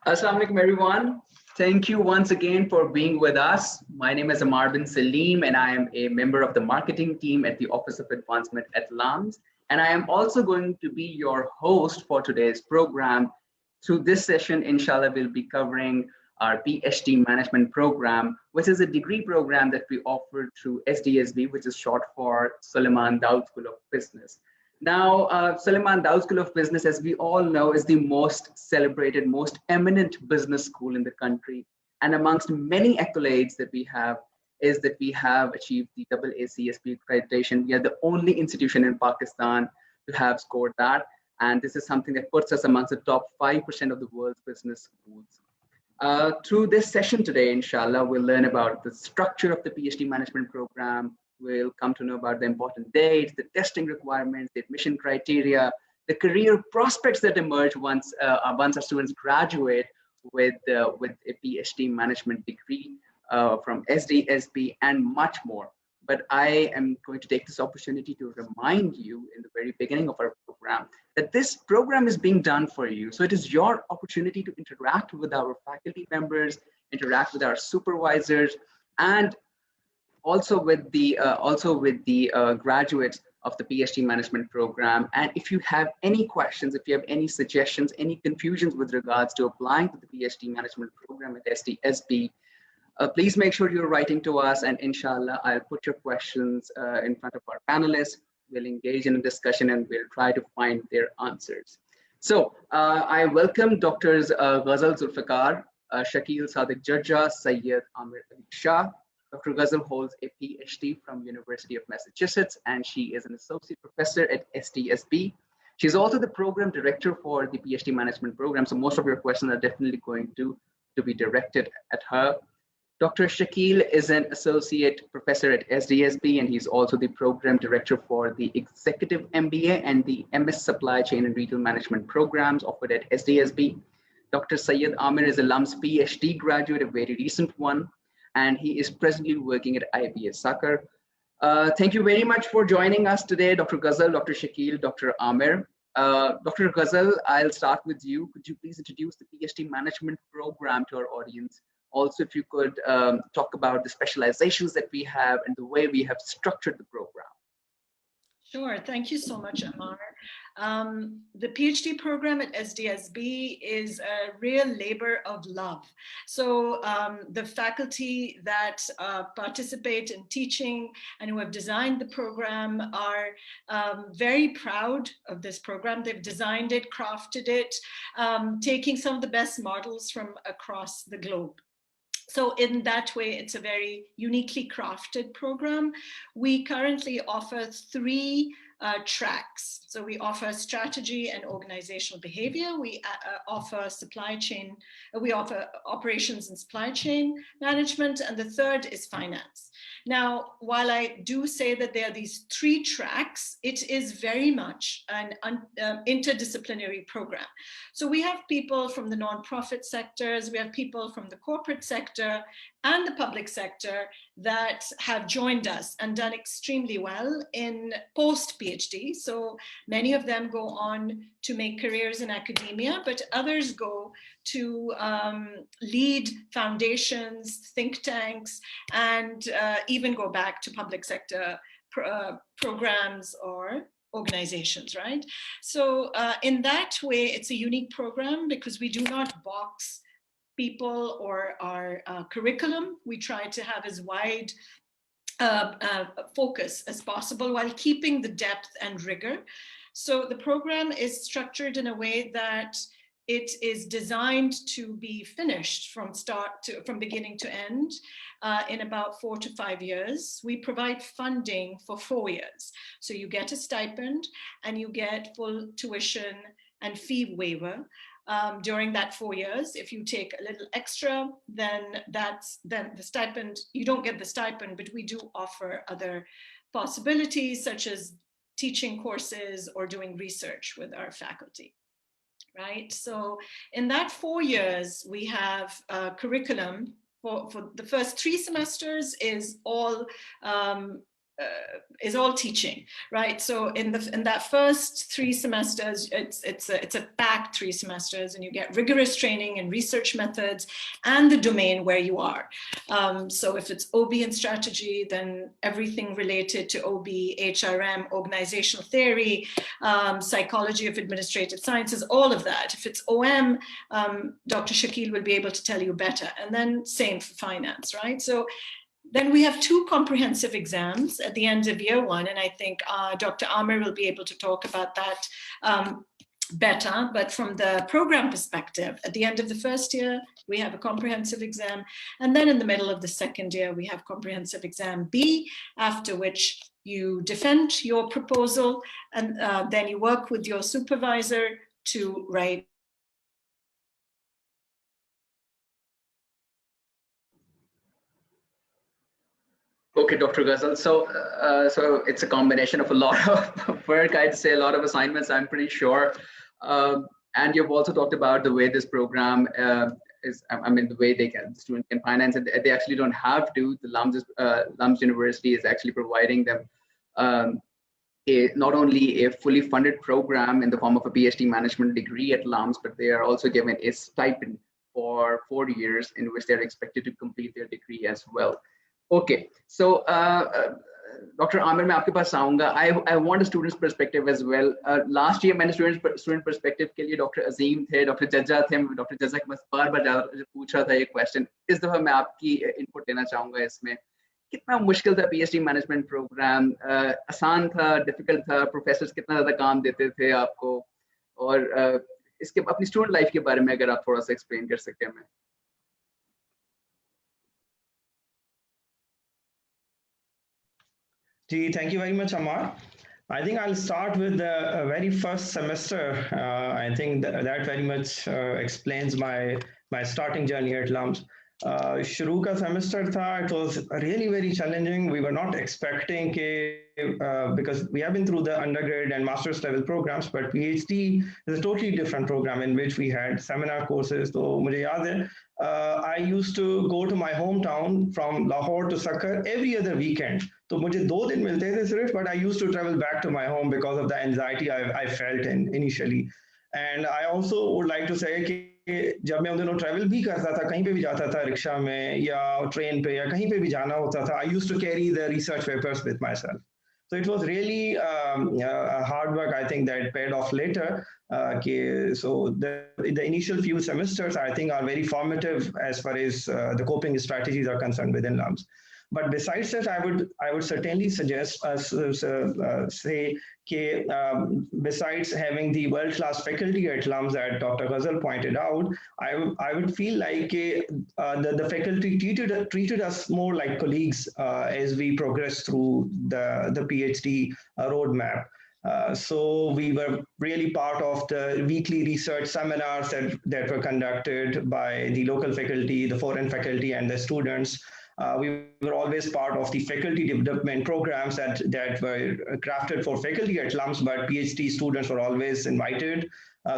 Assalamu alaikum, everyone. Thank you once again for being with us. My name is Amar bin Salim, and I am a member of the marketing team at the Office of Advancement at LUMS. And I am also going to be your host for today's program. Through this session, inshallah, we'll be covering our PhD management program, which is a degree program that we offer through SDSB, which is short for Suleiman Daud School of Business. Now, Suleiman Daud School of Business, as we all know, is the most celebrated, most eminent business school in the country. And amongst many accolades that we have is that we have achieved the AACSB accreditation. We are the only institution in Pakistan to have scored that. And this is something that puts us amongst the top 5% of the world's business schools. Through this session today, inshallah, we'll learn about the structure of the PhD management program. We'll come to know about the important dates, the testing requirements, the admission criteria, the career prospects that emerge once our students graduate with a PhD management degree from SDSB, and much more. But I am going to take this opportunity to remind you in the very beginning of our program that this program is being done for you. So it is your opportunity to interact with our faculty members, interact with our supervisors, and also with the graduates of the PhD management program. And if you have any questions, if you have any suggestions, any confusions with regards to applying to the PhD management program at SDSB, please make sure you're writing to us, and inshallah, I'll put your questions in front of our panelists. We'll engage in a discussion and we'll try to find their answers. So I welcome Drs. Ghazal Zulfikar, Shakil Sadiq Jarja, Sayyid Amir Ali Shah. Dr. Ghazal holds a PhD from University of Massachusetts, and she is an associate professor at SDSB. She's also the program director for the PhD management program. So most of your questions are definitely going to be directed at her. Dr. Shakil is an associate professor at SDSB, and he's also the program director for the executive MBA and the MS Supply Chain and Retail Management programs offered at SDSB. Dr. Sayyid Amir is a LUMS PhD graduate, a very recent one, and he is presently working at IBS Sakar. Thank you very much for joining us today, Dr. Ghazal, Dr. Shakil, Dr. Amir. Dr. Ghazal, I'll start with you. Could you please introduce the PhD management program to our audience? Also, if you could talk about the specializations that we have and the way we have structured the program. Sure, thank you so much, Amar. The PhD program at SDSB is a real labor of love. So the faculty that participate in teaching and who have designed the program are very proud of this program. They've designed it, crafted it, taking some of the best models from across the globe. So in that way, it's a very uniquely crafted program. We currently offer 3 tracks. So we offer strategy and organizational behavior. We offer supply chain, we offer operations and supply chain management, and the third is finance. Now, while I do say that there are these 3 tracks, it is very much an interdisciplinary program. So we have people from the nonprofit sectors, we have people from the corporate sector and the public sector that have joined us and done extremely well in post-PhD. So many of them go on to make careers in academia, but others go to lead foundations, think tanks, and even go back to public sector programs or organizations, right? So in that way, it's a unique program because we do not box people or our curriculum. We try to have as wide focus as possible while keeping the depth and rigor. So the program is structured in a way that it is designed to be finished from beginning to end in about 4 to 5 years. We provide funding for 4 years. So you get a stipend and you get full tuition and fee waiver during that 4 years. If you take a little extra, then the stipend, you don't get the stipend, but we do offer other possibilities such as teaching courses or doing research with our faculty. Right, so in that 4 years, we have a curriculum for the first 3 semesters is all is all teaching, right? So in that first 3 semesters, it's a packed 3 semesters, and you get rigorous training in research methods and the domain where you are. So if it's OB and strategy, then everything related to OB, HRM, organizational theory, psychology of administrative sciences, all of that. If it's OM, Dr. Shakil will be able to tell you better. And then same for finance, right? So then we have 2 comprehensive exams at the end of year 1, and I think Dr. Amir will be able to talk about that better. But from the program perspective, at the end of the first year, we have a comprehensive exam, and then in the middle of the second year, we have comprehensive exam B, after which you defend your proposal, and then you work with your supervisor to write. Okay, Dr. Ghazal. So it's a combination of a lot of work. I'd say a lot of assignments, I'm pretty sure. And you've also talked about the way this program is, I mean, the way the student can finance it. They actually don't have to. The LUMS University is actually providing them not only a fully funded program in the form of a PhD management degree at LUMS, but they are also given a stipend for 4 years in which they're expected to complete their degree as well. Okay, so Dr. Amir, मैं आपके पास आऊँगा. I want a student's perspective as well. Last year मैंने student perspective के लिए Dr. Azim थे, Dr. Jajja थे. Dr. Jajja के पास बार पूछ रहा था ये question. इस दफा मैं आपकी input लेना चाहूँगा इसमें. कितना मुश्किल था PhD management program? आसान था, difficult था? Professors कितना ज़्यादा काम देते थे आपको? और इसके अपनी student life के बारे में अगर आप थोड़ा सा explain कर सकते हैं हमें. Thank you very much, Amar. I think I'll start with the very first semester. I think that very much explains my starting journey at LUMS. शुरू का semester था, it was really very challenging. We were not expecting because we have been through the undergrad and master's level programs, but PhD is a totally different program in which we had seminar courses. So मुझे याद है, I used to go to my hometown from Lahore to Sakkar every other weekend. तो मुझे 2 दिन मिलते थे सिर्फ, but I used to travel back to my home because of the anxiety I felt initially. And I also would like to say कि जब मैं उन दिनों ट्रैवल भी करता था, कहीं पे भी जाता था रिक्शा में या ट्रेन पे या कहीं पे भी जाना होता था, I used to carry the research papers with myself. So it was really hard work, I think, that paid off later. So the initial few semesters, I think, are very formative as far as the coping strategies are concerned within LUMS. But besides that, I would certainly suggest us say besides having the world-class faculty at LUMS that Dr. Ghazal pointed out, I would feel like the faculty treated us more like colleagues as we progress through the PhD roadmap. So we were really part of the weekly research seminars that were conducted by the local faculty, the foreign faculty, and the students. We were always part of the faculty development programs that were crafted for faculty at LUMS, but PhD students were always invited.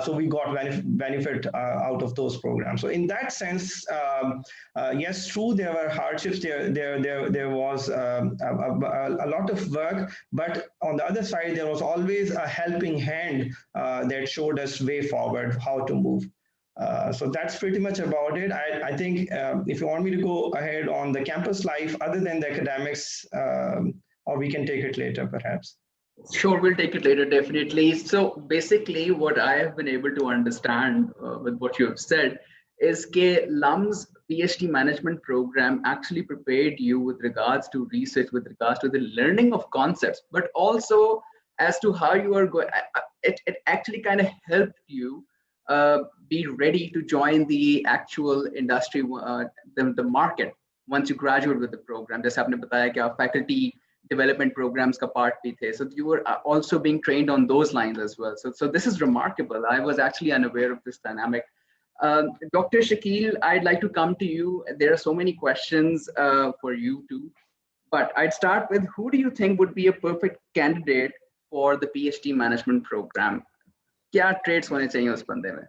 So we got benefit out of those programs. So in that sense, yes, true, there were hardships. There was a lot of work, but on the other side, there was always a helping hand that showed us way forward, how to move. So that's pretty much about it. I think if you want me to go ahead on the campus life, other than the academics, or we can take it later, perhaps. Sure, we'll take it later, definitely. So basically, what I have been able to understand with what you have said is that LUMS PhD management program actually prepared you with regards to research, with regards to the learning of concepts, but also as to how you are going. It actually kind of helped you be ready to join the actual industry, the market, once you graduate with the program. Just आपने बताया कि आप faculty development programs का part भी थे. So you were also being trained on those lines as well. So this is remarkable. I was actually unaware of this dynamic. Dr. Shakil, I'd like to come to you. There are so many questions for you too, but I'd start with, who do you think would be a perfect candidate for the PhD management program? क्या traits होने चाहिए उस बंदे में?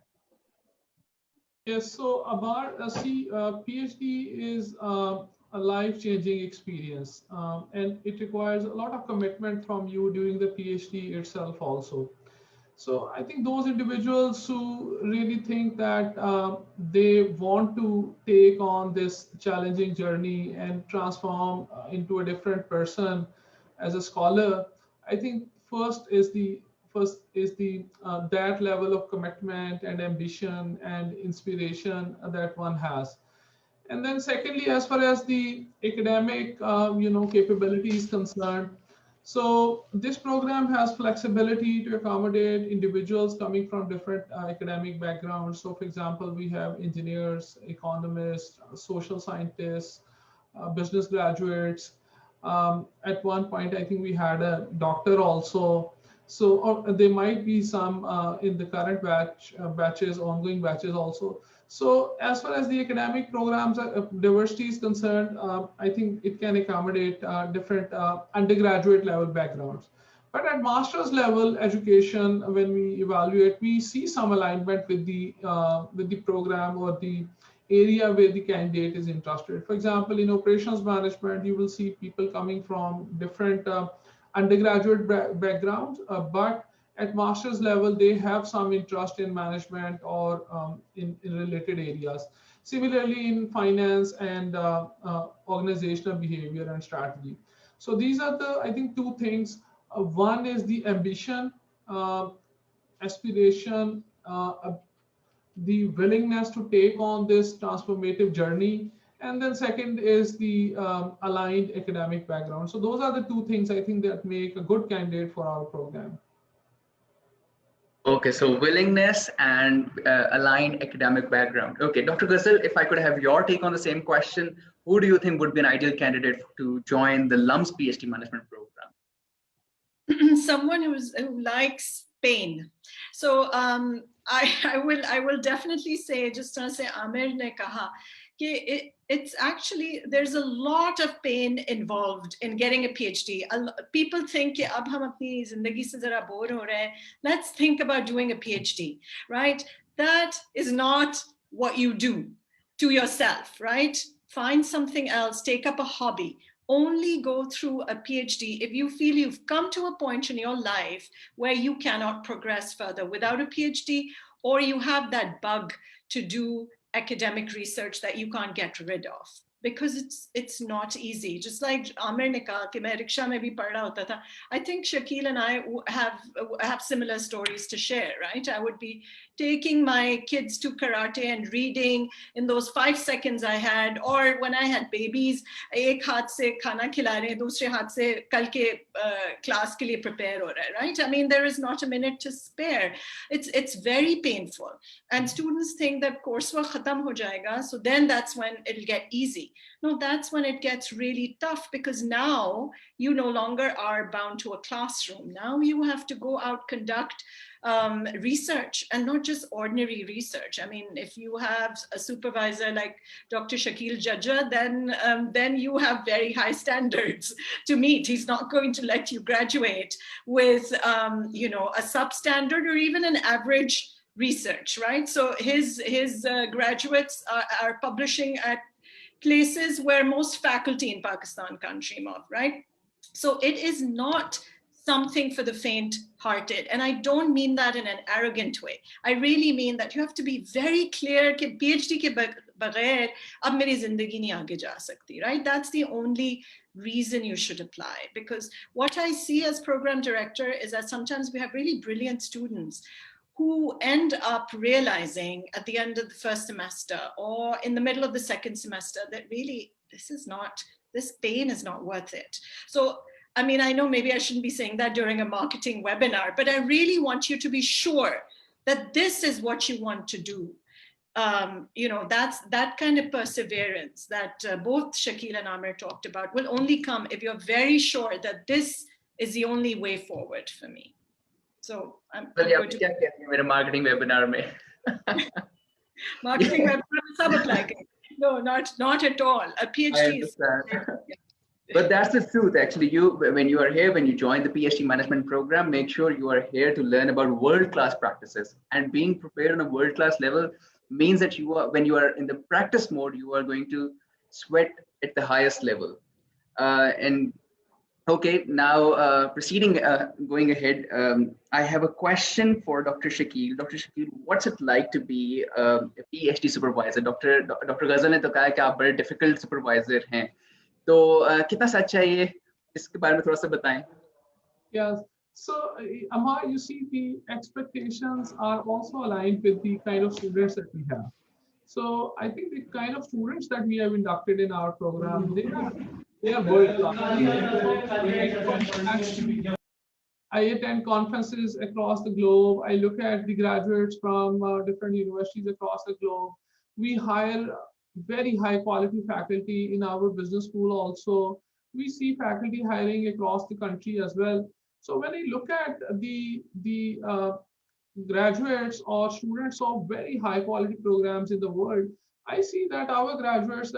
Yes, so Amar, see, PhD is a life-changing experience, and it requires a lot of commitment from you during the PhD itself also. So I think those individuals who really think that they want to take on this challenging journey and transform into a different person as a scholar, I think first is the that level of commitment and ambition and inspiration that one has. And then secondly, as far as the academic, capability is concerned, so this program has flexibility to accommodate individuals coming from different academic backgrounds. So for example, we have engineers, economists, social scientists, business graduates. At one point, I think we had a doctor also. So or there might be some in the current batches, ongoing batches also. So as far as the academic programs diversity is concerned, I think it can accommodate different undergraduate level backgrounds. But at master's level education, when we evaluate, we see some alignment with the program or the area where the candidate is interested. For example, in operations management, you will see people coming from different undergraduate backgrounds, but at master's level, they have some interest in management or in related areas. Similarly, in finance and organizational behavior and strategy. So these are the, I think, two things. One is the ambition, aspiration, the willingness to take on this transformative journey. And then second is the aligned academic background. So those are the two things I think that make a good candidate for our program. Okay, so willingness and aligned academic background. Okay, Dr. Ghazal, if I could have your take on the same question, who do you think would be an ideal candidate to join the LUMS PhD management program? Someone who likes pain. So I will definitely say, just to say, Amir ne kaha, it's actually, there's a lot of pain involved in getting a PhD. People think, ab hum apni zindagi se zara bore ho rahe hain, let's think about doing a PhD, right? That is not what you do to yourself, right? Find something else, take up a hobby. Only go through a PhD if you feel you've come to a point in your life where you cannot progress further without a PhD, or you have that bug to do academic research that you can't get rid of, because it's not easy. Just like Amir ne kaha कि मैं rickshaw में भी पढ़ रहा होता था. I think Shakil and I have similar stories to share, right? I would be taking my kids to karate and reading in those 5 seconds I had, or when I had babies, एक हाथ से खाना खिला रहे हैं, दूसरे हाथ से कल के class के लिए prepare हो रहा है, right? I mean, there is not a minute to spare. It's very painful, and students think that coursework khatam ho jayega, so then that's when it'll get easy. No, that's when it gets really tough, because now you no longer are bound to a classroom. Now you have to go out, conduct research, and not just ordinary research. I mean, if you have a supervisor like Dr. Shakil Jajja, then you have very high standards to meet. He's not going to let you graduate with a substandard or even an average research, right? So his graduates are publishing at places where most faculty in Pakistan can't dream of, right? So it is not something for the faint-hearted. And I don't mean that in an arrogant way. I really mean that you have to be very clear कि PhD के बगैर अब मेरी जिंदगी नहीं आगे जा सकती, right? That's the only reason you should apply. Because what I see as program director is that sometimes we have really brilliant students who end up realizing at the end of the first semester or in the middle of the second semester that really this pain is not worth it. So I mean, I know maybe I shouldn't be saying that during a marketing webinar, but I really want you to be sure that this is what you want to do. That's that kind of perseverance that both Shakil and Amir talked about will only come if you're very sure that this is the only way forward for me. So I'm going to marketing webinar mein. Marketing webinar mein sab apply kare. No, not at all. A PhD is. But that's the truth. Actually, when you join the PhD management program, make sure you are here to learn about world-class practices. And being prepared on a world-class level means that when you are in the practice mode, you are going to sweat at the highest level. And okay, now going ahead, I have a question for Dr. Shakil. Dr. Shakil, what's it like to be a PhD supervisor? Dr. Ghazal ने तो कहा कि आप बड़े difficult supervisor हैं. तो कितना सच है ये? इसके बारे में थोड़ा सा बताएं. Yes. So, Amar, you see, the expectations are also aligned with the kind of students that we have. So, I think the kind of students that we have inducted in our program, they are world class. I attend conferences across the globe. I look at the graduates from different universities across the globe. We hire very high quality faculty in our business school also. We see faculty hiring across the country as well. So when I look at the graduates or students of very high quality programs in the world, I see that our graduates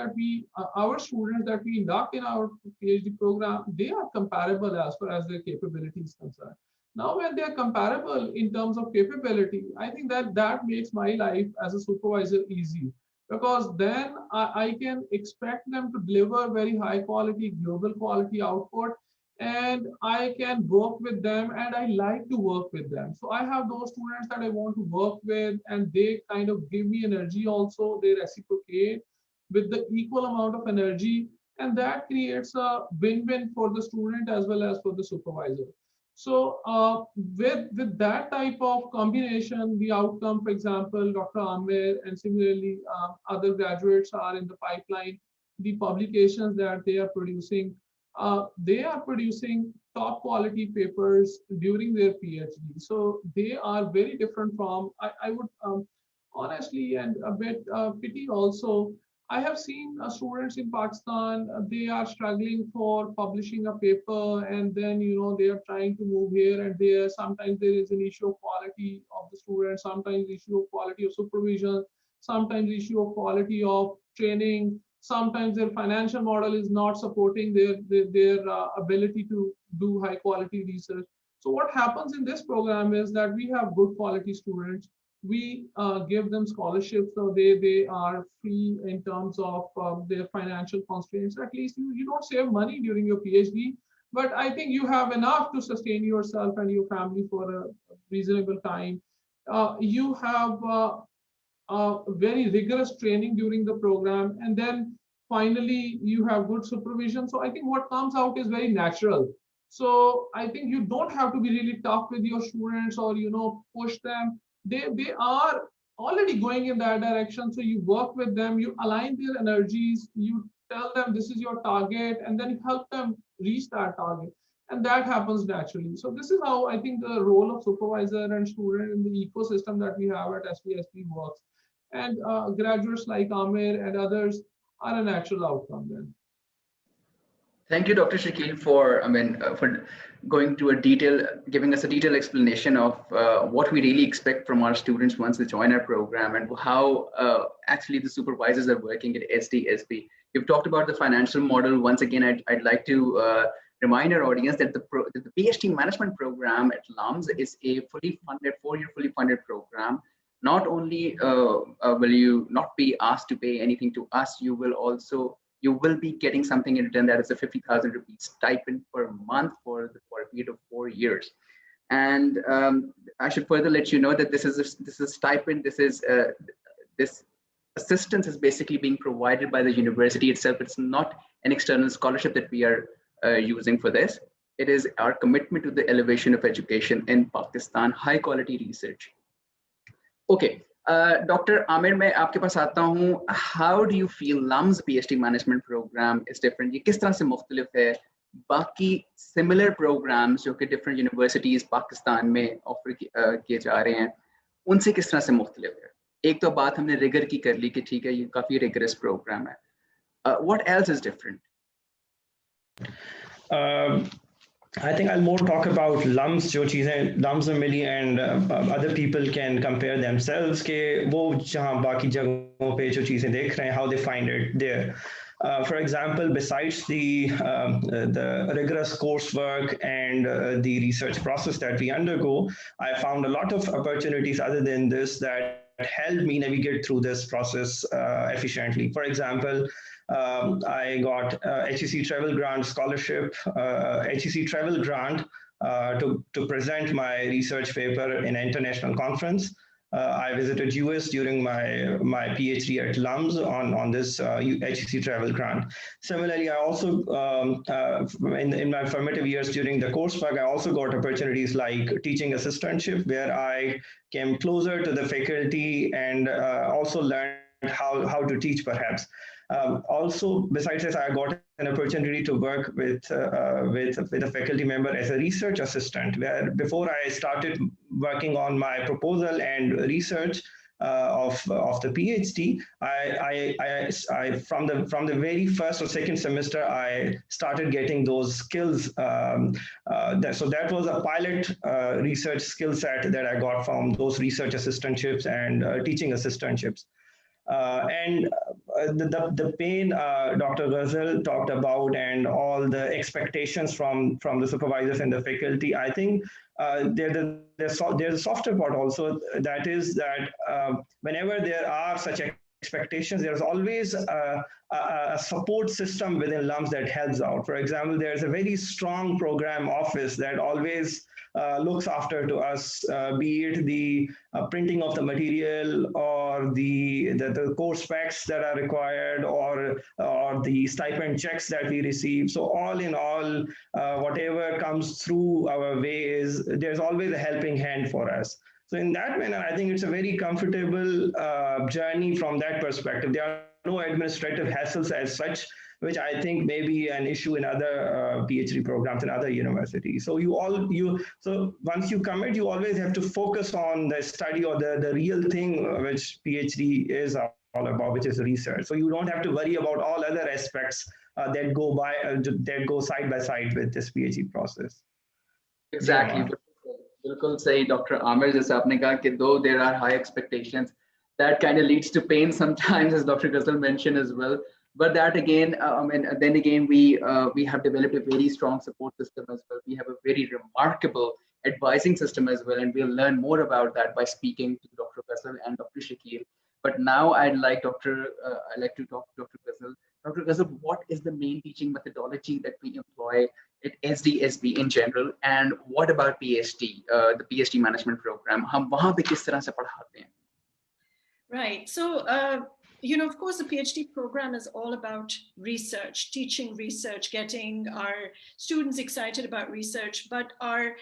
our students that we induct in our PhD program, they are comparable as far as their capability is concerned. Now, when they are comparable in terms of capability, I think that makes my life as a supervisor easy, because then I can expect them to deliver very high quality, global quality output, and I can work with them, and I like to work with them. So I have those students that I want to work with, and they kind of give me energy also. They reciprocate with the equal amount of energy, and that creates a win-win for the student as well as for the supervisor. So with that type of combination, the outcome, for example, Dr. Amir and similarly other graduates are in the pipeline, the publications that they are producing top quality papers during their PhD. So they are very different from, I would honestly and a bit pity also, I have seen students in Pakistan, they are struggling for publishing a paper, and then, they are trying to move here and there. Sometimes there is an issue of quality of the student, sometimes issue of quality of supervision, sometimes issue of quality of training. Sometimes their financial model is not supporting their ability to do high quality research. So what happens in this program is that we have good quality students. We give them scholarships, so they are free in terms of their financial constraints. At least you don't save money during your PhD, but I think you have enough to sustain yourself and your family for a reasonable time. You have very rigorous training during the program, and then finally you have good supervision. So I think what comes out is very natural. So I think you don't have to be really tough with your students or push them. They are already going in that direction. So you work with them, you align their energies, you tell them this is your target, and then you help them reach that target. And that happens naturally. So this is how I think the role of supervisor and student in the ecosystem that we have at SDSB works. And graduates like Amir and others are a natural outcome then. Thank you, Dr. Shakil, for going to giving us a detailed explanation of what we really expect from our students once they join our program, and how actually the supervisors are working at SDSB. You've talked about the financial model. Once again, I'd like to remind our audience that the PhD management program at LUMS is a fully funded, 4-year fully funded program. Not only will you not be asked to pay anything to us, you will be getting something in return, that is a 50,000 rupees stipend per month for a period of 4 years. And I should further let you know that this is a stipend. This assistance is basically being provided by the university itself. It's not an external scholarship that we are using for this. It is our commitment to the elevation of education in Pakistan, high quality research. Okay. Dr. Amir, मैं आपके पास आता हूँ. How do you feel LUMS PhD management program is different? ये किस तरह से मुख्तलिफ है बाकी similar programs जो कि different universities पाकिस्तान में offer किए जा रहे हैं, उनसे किस तरह से मुख्तलिफ है? एक तो बात हमने rigor की कर ली कि ठीक है ये काफी rigorous program है. What else is different? I think I'll more talk about LUMS, जो चीज़ें LUMS में मिली, and other people can compare themselves कि वो जहाँ बाकी जगहों पे जो चीज़ें देख रहे हैं, how they find it there. For example, besides the rigorous coursework and the research process that we undergo, I found a lot of opportunities other than this that helped me navigate through this process efficiently. For example, I got HEC Travel Grant Scholarship, HEC Travel Grant to present my research paper in an international conference. I visited US during my PhD at LUMS on this HEC travel grant. Similarly, I also, in my formative years during the coursework, I also got opportunities like teaching assistantship, where I came closer to the faculty and also learned how to teach perhaps. Also, besides this, I got an opportunity to work with a faculty member as a research assistant, where before I started working on my proposal and research of the PhD, I from the very first or second semester, I started getting those skills. So that was a pilot research skill set that I got from those research assistantships and teaching assistantships. And the pain Dr. Ghazal talked about and all the expectations from the supervisors and the faculty, I think there's a softer part also, that is that whenever there are such expectations, there's always a support system within LUMS that helps out. For example, there's a very strong program office that always looks after to us, be it the printing of the material or the course specs that are required, or the stipend checks that we receive. So all in all, whatever comes through our way there's always a helping hand for us. So in that manner, I think it's a very comfortable journey from that perspective. There are no administrative hassles as such, which I think may be an issue in other PhD programs in other universities. So so once you commit, you always have to focus on the study or the real thing which PhD is all about, which is research. So you don't have to worry about all other aspects that go side by side with this PhD process. Exactly. बिल्कुल सही doctor Aamir, जैसे आपने कहा कि though there are high expectations, that kind of leads to pain sometimes, as Dr. Ghazal mentioned as well. But that again, then again, we have developed a very strong support system as well. We have a very remarkable advising system as well, and we'll learn more about that by speaking to Dr. Ghazal and Dr. Shakil. But now I'd like to talk to Dr. Ghazal. Dr. Ghazal, what is the main teaching methodology that we employ at SDSB in general, and what about PhD, the PhD management program? हम वहाँ पे किस तरह से पढ़ाते हैं? Right. So, of course, the PhD program is all about research, teaching research, getting our students excited about research, but our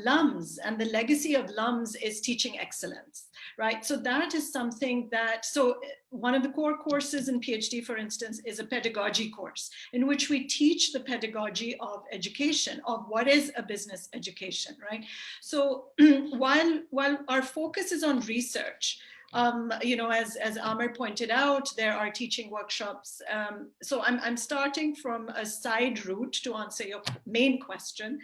LUMS and the legacy of LUMS is teaching excellence, right? So that is something so one of the core courses in PhD, for instance, is a pedagogy course in which we teach the pedagogy of education, of what is a business education, right? So while our focus is on research, as Amir pointed out, there are teaching workshops. So I'm starting from a side route to answer your main question.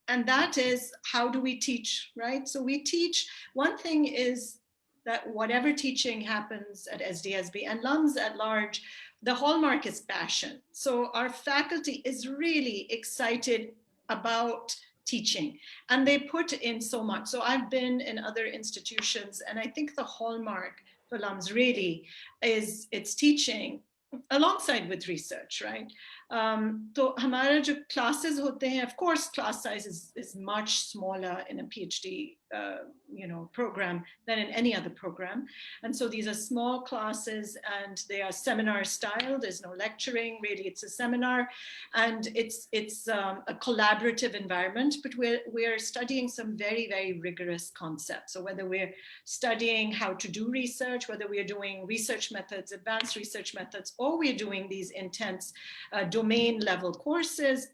And that is, how do we teach, right? So we teach, one thing is that whatever teaching happens at SDSB and LUMS at large, the hallmark is passion. So our faculty is really excited about teaching, and they put in so much. So I've been in other institutions, and I think the hallmark for LUMS really is its teaching alongside with research, right? So हमारे जो classes होते हैं, of course, class size is much smaller in a PhD program than in any other program. And so these are small classes, and they are seminar style. There's no lecturing, really, it's a seminar. And it's a collaborative environment, but we're studying some very, very rigorous concepts. So whether we're studying how to do research, whether we're doing research methods, advanced research methods, or we're doing these intense domain level courses,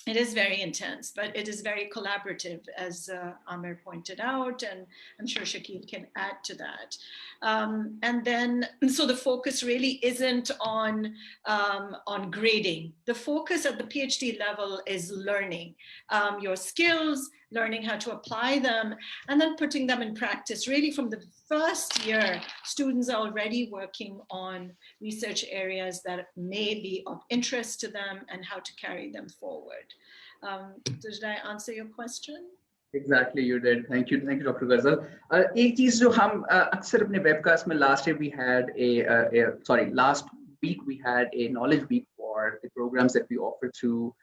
it is very intense, but it is very collaborative, as Amir pointed out, and I'm sure Shakil can add to that. And then, so the focus really isn't on grading. The focus at the PhD level is learning your skills, learning how to apply them, and then putting them in practice. Really, from the first year, students are already working on research areas that may be of interest to them and how to carry them forward. Did I answer your question? Exactly, you did. Thank you, Dr. Ghazal. एक चीज जो हम अक्सर अपने webcast में last year we had last week we had a knowledge week for the programs that we offer through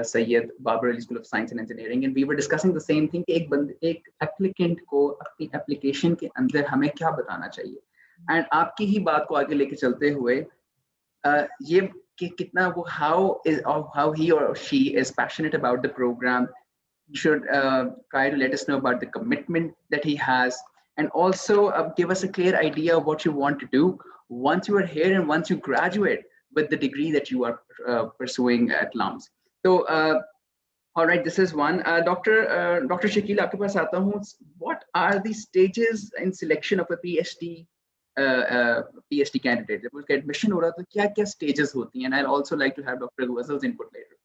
Syed Babar Ali School of Science and Engineering, and we were discussing the same thing कि एक applicant को अपनी application के अंदर हमें क्या बताना चाहिए, and आपकी ही बात को आगे लेके चलते हुए ये कि कितना वो how he or she is passionate about the program. Should try to let us know about the commitment that he has, and also give us a clear idea of what you want to do once you are here and once you graduate with the degree that you are pursuing at LUMS. So, all right, this is one. Dr. Shakil, आपके पास आता हूँ. What are the stages in selection of a PhD PhD candidate? जब उसका admission हो रहा है तो क्या stages होती हैं? And I'd also like to have Dr. Ghazal's input later.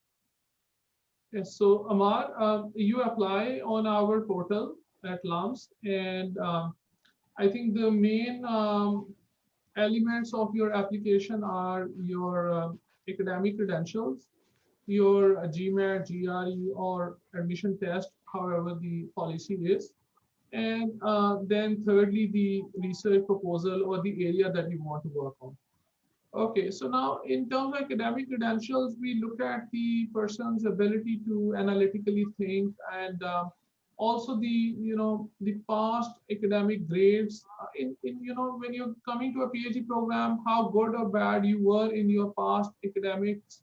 Yes, so Amar, you apply on our portal at LUMS, and I think the main elements of your application are your academic credentials, your GMAT, GRE, or admission test, however the policy is, and then thirdly, the research proposal or the area that you want to work on. Okay, so now in terms of academic credentials, we look at the person's ability to analytically think, and also the past academic grades. When you're coming to a PhD program, how good or bad you were in your past academics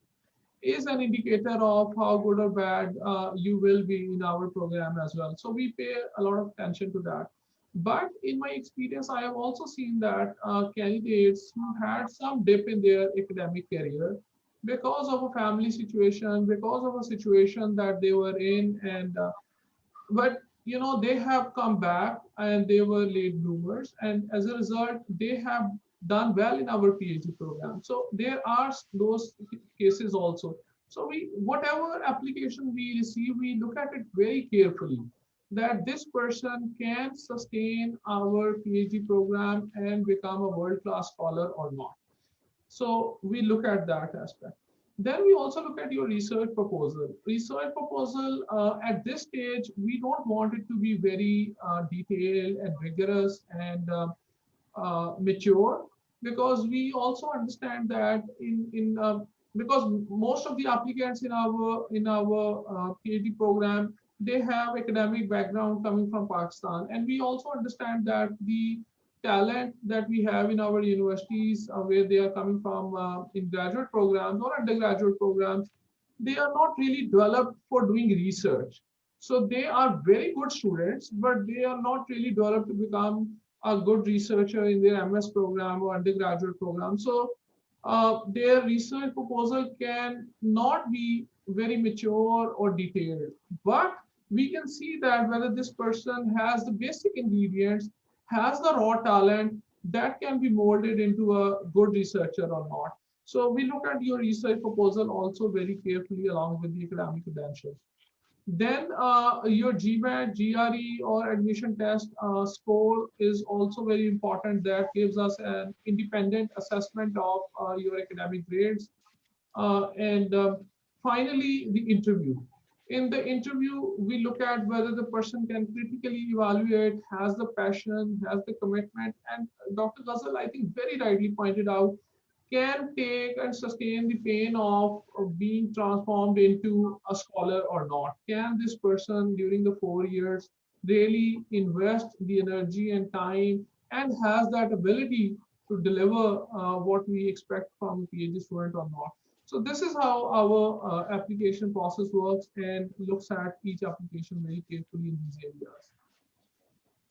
is an indicator of how good or bad you will be in our program as well. So we pay a lot of attention to that. But in my experience, I have also seen that candidates who had some dip in their academic career because of a family situation, because of a situation that they were in, and but they have come back and they were late bloomers, and as a result, they have done well in our PhD program. So there are those cases also. So whatever application we receive, we look at it very carefully, that this person can sustain our PhD program and become a world-class scholar or not. So we look at that aspect. Then we also look at your research proposal. Research proposal, at this stage, we don't want it to be very detailed and rigorous and mature, because we also understand that because most of the applicants in our PhD program, they have academic background coming from Pakistan, and we also understand that the talent that we have in our universities, where they are coming from in graduate programs or undergraduate programs, they are not really developed for doing research. So they are very good students, but they are not really developed to become a good researcher in their MS program or undergraduate program. So their research proposal can not be very mature or detailed, but we can see that whether this person has the basic ingredients, has the raw talent that can be molded into a good researcher or not. So we look at your research proposal also very carefully along with the academic credentials. Then your GMAT, GRE, or admission test score is also very important. That gives us an independent assessment of your academic grades. And finally, the interview. In the interview, we look at whether the person can critically evaluate, has the passion, has the commitment, and Dr. Ghazal, I think, very rightly pointed out, can take and sustain the pain of being transformed into a scholar or not. Can this person during the 4 years really invest the energy and time and has that ability to deliver what we expect from a PhD student or not? So this is how our application process works and looks at each application very carefully in these areas.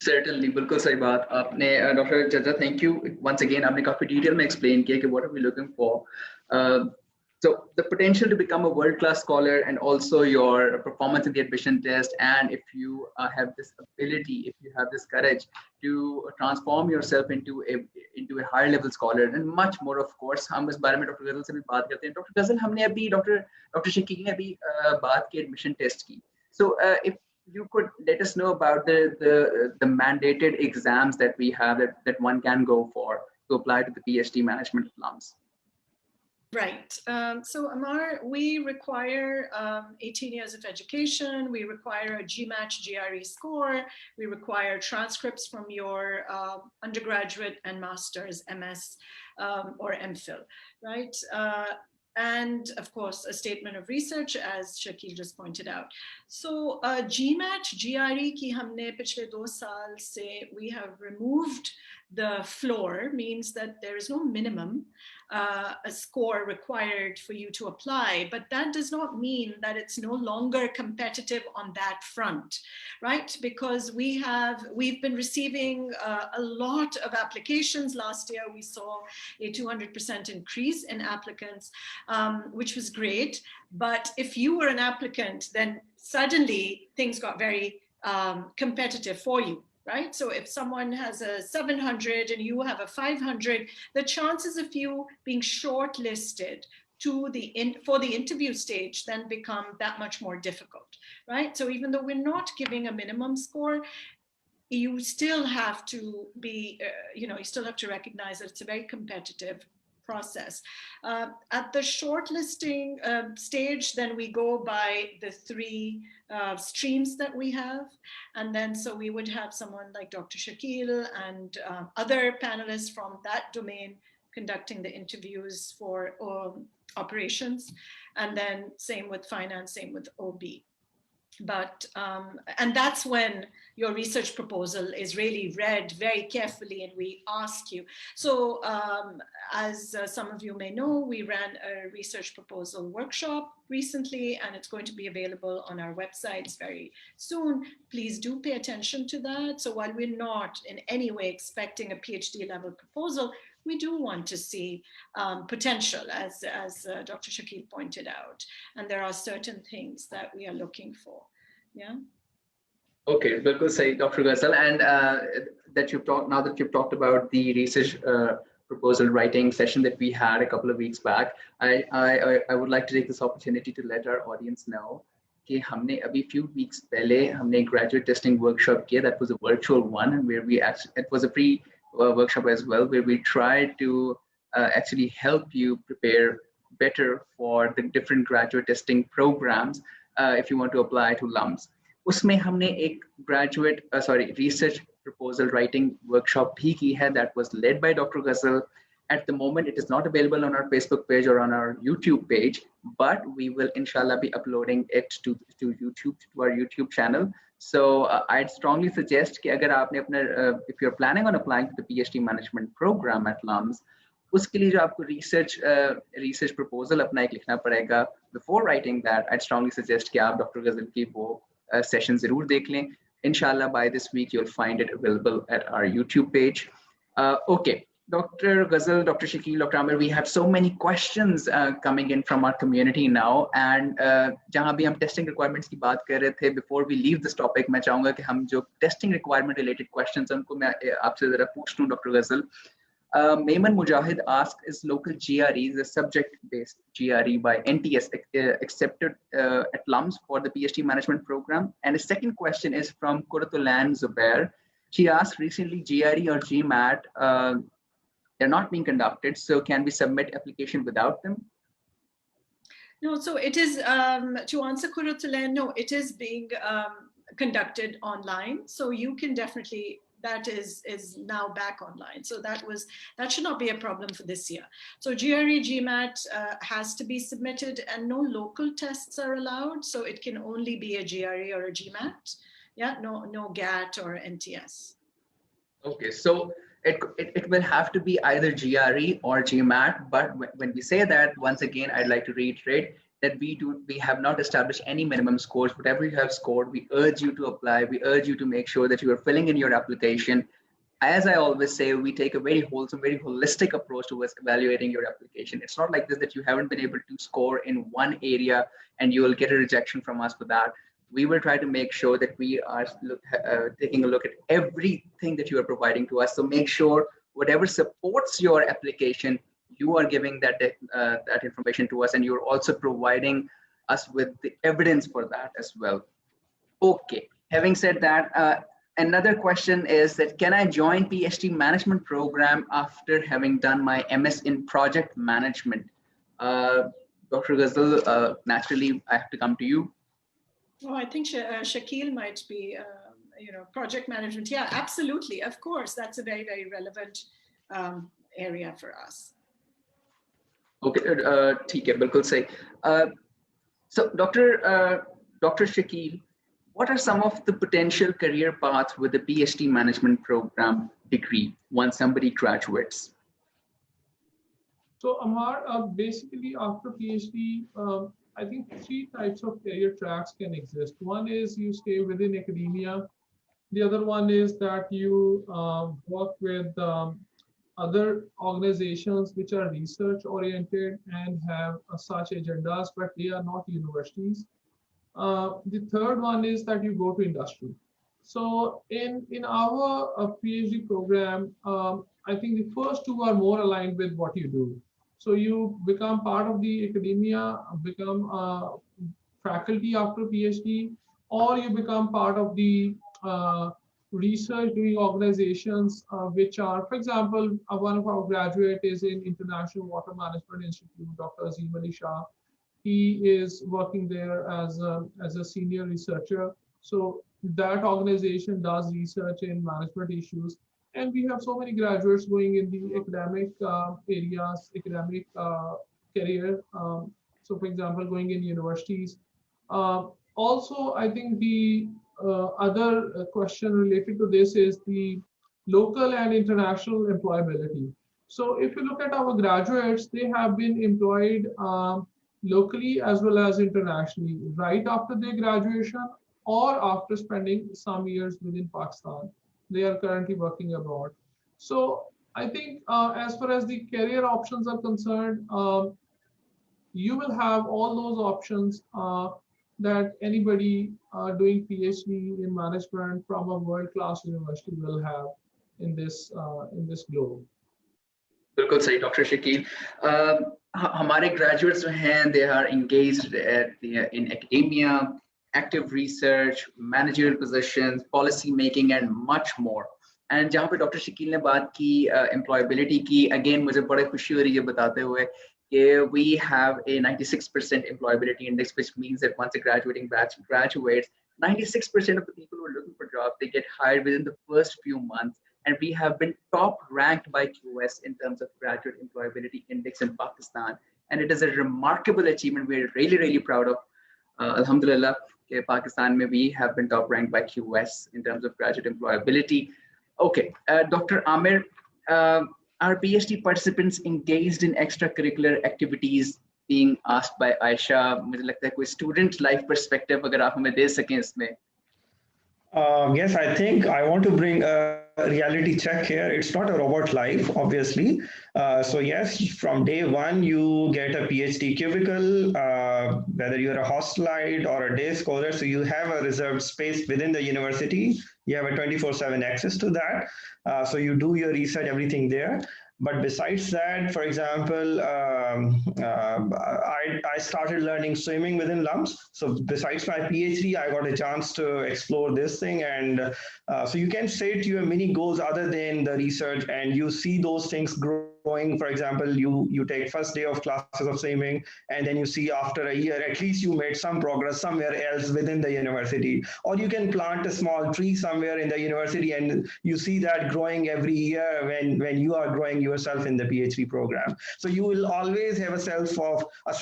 Certainly, बिल्कुल सही बात आपने doctor जज्जा, thank you once again. आपने काफी detail में explain किया कि what are we looking for. So the potential to become a world-class scholar, and also your performance in the admission test, and if you have this ability, if you have this courage to transform yourself into a higher level scholar, and much more, of course. हम इस बारे में doctor गजल से भी बात करते हैं. डॉक्टर गजल, हमने अभी डॉक्टर शकील ने अभी बात की एडमिशन टेस्ट की. So if you could let us know about the mandated exams that we have that one can go for to apply to the PhD management at LUMS. Right. So Amar, we require 18 years of education. We require a GMAT GRE score. We require transcripts from your undergraduate and master's MS or MPhil, right? And of course, a statement of research, as Shakil just pointed out. So GMAT GRE ki humne pichle 2 saal se we have removed the floor, means that there is no minimum a score required for you to apply, but that does not mean that it's no longer competitive on that front, right? Because we've been receiving a lot of applications. Last year we saw a 200% increase in applicants, which was great. But if you were an applicant, then suddenly things got very competitive for you. Right? So if someone has a 700 and you have a 500, the chances of you being shortlisted for the interview stage then become that much more difficult, right? So even though we're not giving a minimum score, you still have to be, you still have to recognize that it's a very competitive process. At the shortlisting stage, then we go by the 3 streams that we have. And then so we would have someone like Dr. Shakil and other panelists from that domain conducting the interviews for operations. And then same with finance, same with OB. But, and that's when your research proposal is really read very carefully and we ask you. So as some of you may know, we ran a research proposal workshop recently and it's going to be available on our websites very soon. Please do pay attention to that. So while we're not in any way expecting a PhD level proposal, we do want to see potential, as Dr. Shakil pointed out. And there are certain things that we are looking for. Yeah. Okay, bilkul sahi, Dr. Ghazal. And now that you've talked about the research proposal writing session that we had a couple of weeks back, I would like to take this opportunity to let our audience know कि हमने अभी few weeks पहले हमने graduate testing workshop किया. That was a virtual one, and where it was a free workshop as well, where we tried to actually help you prepare better for the different graduate testing programs if you want to apply to LUMS. उसमें हमने एक research proposal writing workshop भी की है that was led by Dr. Ghazal. At the moment, it is not available on our Facebook page or on our YouTube page, but we will inshallah be uploading it to YouTube, to our YouTube channel. So I'd strongly suggest कि अगर आपने अपना if you're planning on applying to the PhD management program at LUMS, उसके लिए जो आपको research proposal अपना एक लिखना पड़ेगा. Before writing that, I'd strongly suggest कि आप Dr. Ghazal की वो session ज़रूर देख लें. Inshallah, by this week, you'll find it available at our YouTube page. Okay. Dr. Ghazal, Dr. Shakil, Dr. Amir, we have so many questions coming in from our community now. And जहाँ भी हम testing requirements की बात कर रहे थे, before we leave this topic, मैं चाहूँगा कि हम जो testing requirement related questions हैं, उनको मैं आपसे ज़रा पूछ लूँ, Dr. Ghazal. Mayman Mujahid asked, is local GRE, the subject-based GRE by NTS accepted at LUMS for the PhD management program? And his second question is from Kuratulan Zubair. She asked, recently GRE or GMAT, they're not being conducted, so can we submit application without them? No, so it is, to answer Kuratulan, no, it is being conducted online. So you can definitely, that is now back online. So that should not be a problem for this year. So GRE, GMAT has to be submitted and no local tests are allowed. So it can only be a GRE or a GMAT. Yeah, no GAT or NTS. Okay, so it will have to be either GRE or GMAT, but when we say that, once again, I'd like to reiterate that we have not established any minimum scores. Whatever you have scored, we urge you to apply. We urge you to make sure that you are filling in your application. As I always say, we take a very wholesome, very holistic approach towards evaluating your application. It's not like this that you haven't been able to score in one area and you will get a rejection from us for that. We will try to make sure that we are taking a look at everything that you are providing to us. So make sure whatever supports your application, you are giving that information to us, and you're also providing us with the evidence for that as well. Okay, having said that, another question is that can I join PhD management program after having done my MS in project management? Dr. Ghazal, naturally, I have to come to you. Oh, I think Shakil might be, project management. Yeah, absolutely. Of course, that's a very, very relevant area for us. Okay, ठीक है, बिल्कुल सही. So, Dr. Shakil, what are some of the potential career paths with the PhD management program degree once somebody graduates? So Amar, basically after PhD, I think three types of career tracks can exist. One is you stay within academia. The other one is that you work with other organizations which are research oriented and have such agendas, but they are not universities. The third one is that you go to industry. So in our PhD program, I think the first two are more aligned with what you do. So you become part of the academia, become faculty after PhD, or you become part of the research doing organizations which are, for example, one of our graduate is in International Water Management Institute, Dr. Azim Ali Shah. He is working there as a senior researcher. So that organization does research in management issues. And we have so many graduates going in the academic areas, academic career. So for example, going in universities. Also, I think the other question related to this is the local and international employability. So if you look at our graduates, they have been employed locally as well as internationally, right after their graduation or after spending some years within Pakistan. They are currently working abroad. So I think as far as the career options are concerned, you will have all those options that anybody doing PhD in management from a world-class university will have in this globe. बिल्कुल सही, Dr. Shakil. हमारे graduates जो हैं, they are engaged in academia, active research, managerial positions, policy making, and much more. And जहाँ पे Dr. Shakil ने बात की employability की, again मुझे बड़ी खुशी हो रही है बताते हुए कि we have a 96% employability index, which means that once a graduating batch graduates, 96% of the people who are looking for jobs, they get hired within the first few months. And we have been top ranked by QS in terms of graduate employability index in Pakistan. And it is a remarkable achievement. We're really, really proud of. Alhamdulillah, Pakistan, we have been top ranked by QS in terms of graduate employability. Okay, Dr. Amir, are PhD participants engaged in extracurricular activities being asked by Aisha? मुझे लगता है कोई student life perspective अगर आप हमें दे सकें इसमें. Yes, I think I want to bring a reality check here. It's not a robot life, obviously. So yes, from day one, you get a PhD cubicle, whether you're a hostelite or a day scholar. So you have a reserved space within the university. You have a 24/7 access to that. So you do your research, everything there. But besides that, for example, I started learning swimming within LUMS. So besides my PhD, I got a chance to explore this thing. And so you can set your mini goals other than the research, and you see those things growing. For example, you take first day of classes of swimming, and then you see after a year, at least you made some progress somewhere else within the university. Or you can plant a small tree somewhere in the university, and you see that growing every year when you are growing yourself in the PhD program. So you will always have a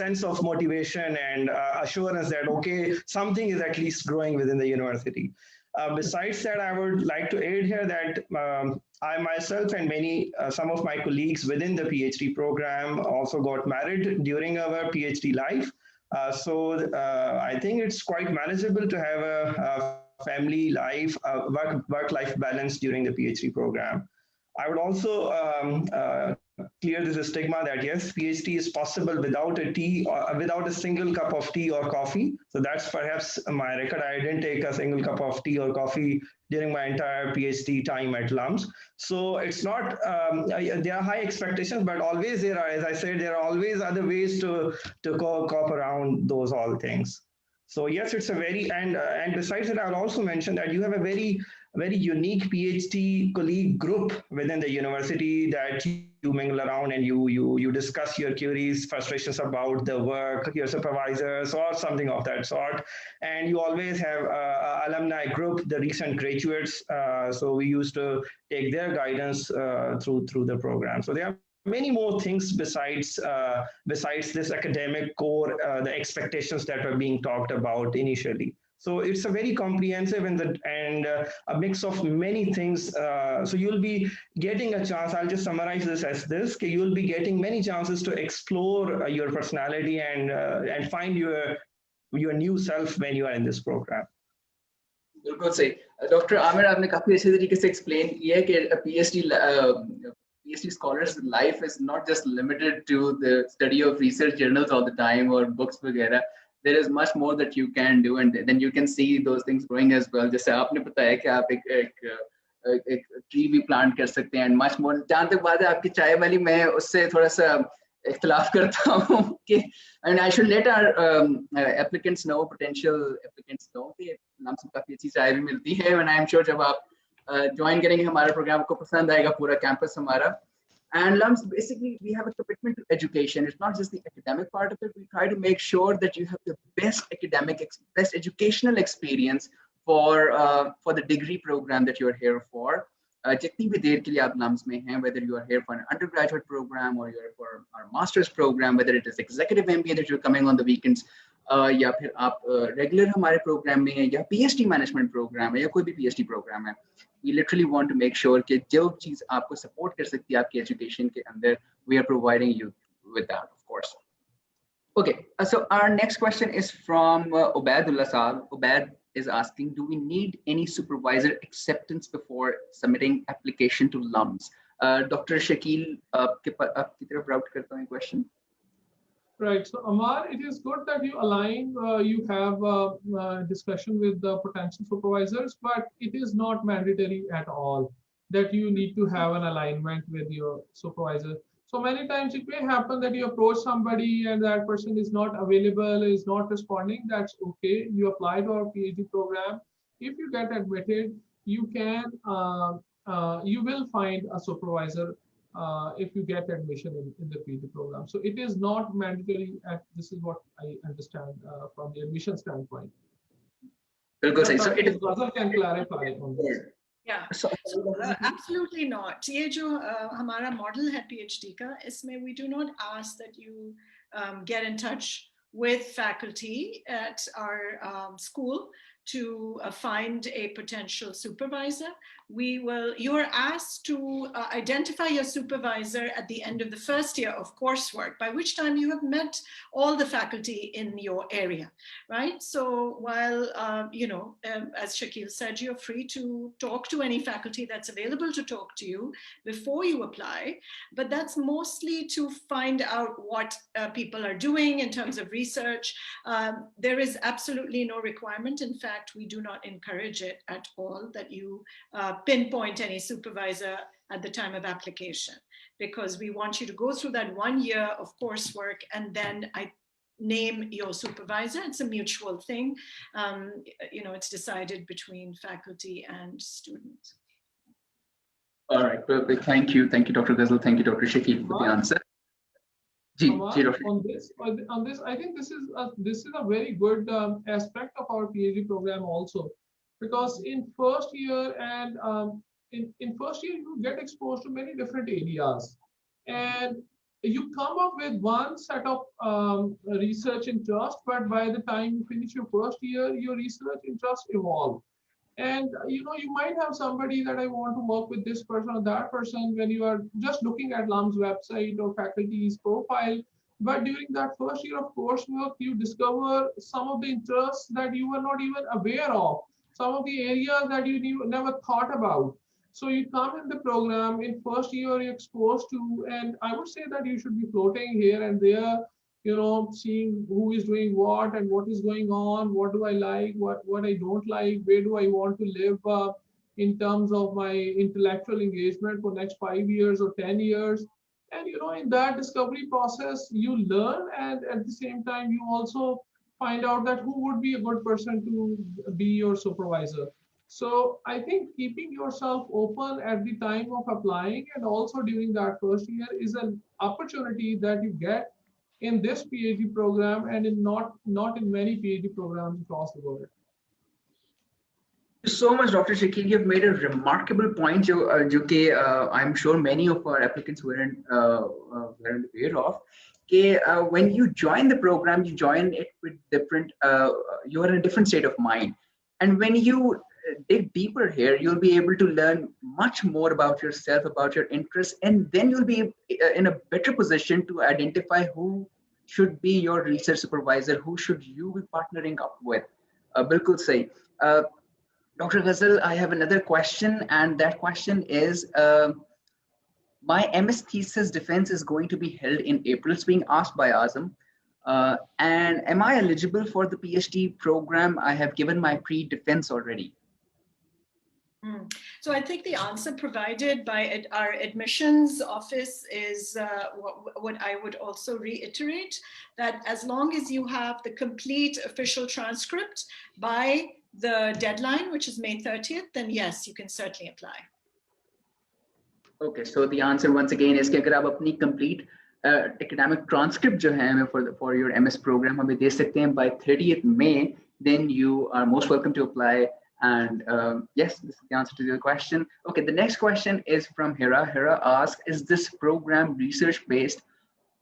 sense of motivation and assurance that, okay, something is at least growing within the university. Besides that, I would like to add here that I myself and some of my colleagues within the PhD program also got married during our PhD life. So I think it's quite manageable to have a family life, work-life balance during the PhD program. I would also clear this stigma that yes, PhD is possible without a tea or without a single cup of tea or coffee. So that's perhaps my record. I didn't take a single cup of tea or coffee during my entire PhD time at LUMS. So it's not, there are high expectations, but always there are, as I said, there are always other ways to cope around those all things. So yes, it's a very, and besides that, I'll also mention that you have a very very unique PhD colleague group within the university that you mingle around and you discuss your queries, frustrations about the work, your supervisors, or something of that sort. And you always have a alumni group, the recent graduates. So we used to take their guidance through the program. So there are many more things besides this academic core, the expectations that were being talked about initially. So it's a very comprehensive and a mix of many things. So you'll be getting a chance. I'll just summarize this as this: you'll be getting many chances to explore your personality and find your new self when you are in this program. बिल्कुल सही doctor Aamir आपने काफी अच्छे तरीके से explain किया है कि PhD scholars life is not just limited to the study of research journals all the time or books वगैरह. There is much more that you can do, and then you can see those things growing as well. जैसे आपने बताया कि आप एक tree भी plant कर सकते हैं, and much more. जहाँ तक बात है आपकी चाय वाली, मैं उससे थोड़ा सा इख्तिलाफ करता हूँ कि and I should let our applicants know, potential applicants know कि LUMS में काफी अच्छी चाय भी मिलती है, and I am sure जब आप ज्वाइन करेंगे हमारा प्रोग्राम, आपको पसंद आएगा पूरा कैंपस हमारा. And LUMS, basically, we have a commitment to education. It's not just the academic part of it. We try to make sure that you have the best best educational experience for the degree program that you're here for. जितनी भी देर के लिए आप LUMS में हैं, whether you are here for an undergraduate program or you're for our master's program, whether it is executive MBA that you're coming on the weekends, या फिर आप रेगुलर हमारे प्रोग्राम में हैं, या PhD मैनेजमेंट प्रोग्राम है, या कोई भी PhD प्रोग्राम है. We literally want to make sure कि जो चीज आपको सपोर्ट कर सकती है आपकी एजुकेशन के अंदर, we are providing you with that, of course. Okay, so our next question is from Ubaidullah Saab. Ubaid is asking, do we need any supervisor acceptance before submitting application to LUMS? Dr. Shakil, आपकी तरफ route करता हूँ question. Right. So Amar, it is good that you align, you have a discussion with the potential supervisors, but it is not mandatory at all that you need to have an alignment with your supervisor. So many times it may happen that you approach somebody and that person is not available, is not responding. That's okay. You apply to our PhD program. If you get admitted, you can, you will find a supervisor if you get admission in the PhD program. So it is not mandatory. This is what I understand from the admission standpoint. बिल्कुल सही. So it is. Ghazal can clarify on this. Yeah, so, absolutely not. ये जो हमारा model है PhD का, इसमें we do not ask that you get in touch with faculty at our school to find a potential supervisor. You are asked to identify your supervisor at the end of the first year of coursework, by which time you have met all the faculty in your area, right? So while, as Shakil said, you're free to talk to any faculty that's available to talk to you before you apply, but that's mostly to find out what people are doing in terms of research. There is absolutely no requirement. In fact, we do not encourage it at all that you pinpoint any supervisor at the time of application, because we want you to go through that 1 year of coursework and then I name your supervisor. It's a mutual thing. It's decided between faculty and students. All right, perfect. Thank you, Dr. Ghazal. Thank you, Dr. Shakil, for the answer. On this, I think this is a very good aspect of our PhD program also, because in first year and in first year you get exposed to many different areas, and you come up with one set of research interest, but by the time you finish your first year, your research interests evolve. And you might have somebody that I want to work with this person or that person when you are just looking at LUMS website or faculty's profile. But during that first year of coursework, you discover some of the interests that you were not even aware of, some of the areas that you never thought about. So you come in the program in first year, you're exposed to, and I would say that you should be floating here and there, seeing who is doing what and what is going on, what do I like, what I don't like, where do I want to live in terms of my intellectual engagement for next 5 years or 10 years. And in that discovery process, you learn, and at the same time, you also find out that who would be a good person to be your supervisor. So I think keeping yourself open at the time of applying and also during that first year is an opportunity that you get in this PhD program and in not in many PhD programs across the world. So much, Dr. Shakil. You've made a remarkable point, I'm sure many of our applicants weren't aware of. When you join the program, you join it with you are in a different state of mind. And when you dig deeper here, you'll be able to learn much more about yourself, about your interests, and then you'll be in a better position to identify who should be your research supervisor, who should you be partnering up with. Bilkul say. Dr. Ghazal, I have another question, and that question is, my MS thesis defense is going to be held in April. It's being asked by Azam. And am I eligible for the PhD program? I have given my pre-defense already. So I think the answer provided by our admissions office is what I would also reiterate, that as long as you have the complete official transcript by the deadline, which is May 30th, then yes, you can certainly apply. Okay, so the answer once again is कि अगर आप अपनी complete academic transcript जो है हमें for your MS program हमें दे सकते हैं by 30th May, then you are most welcome to apply. And yes, this is the answer to your question. Okay, the next question is from Hira. Hira asks, is this program research based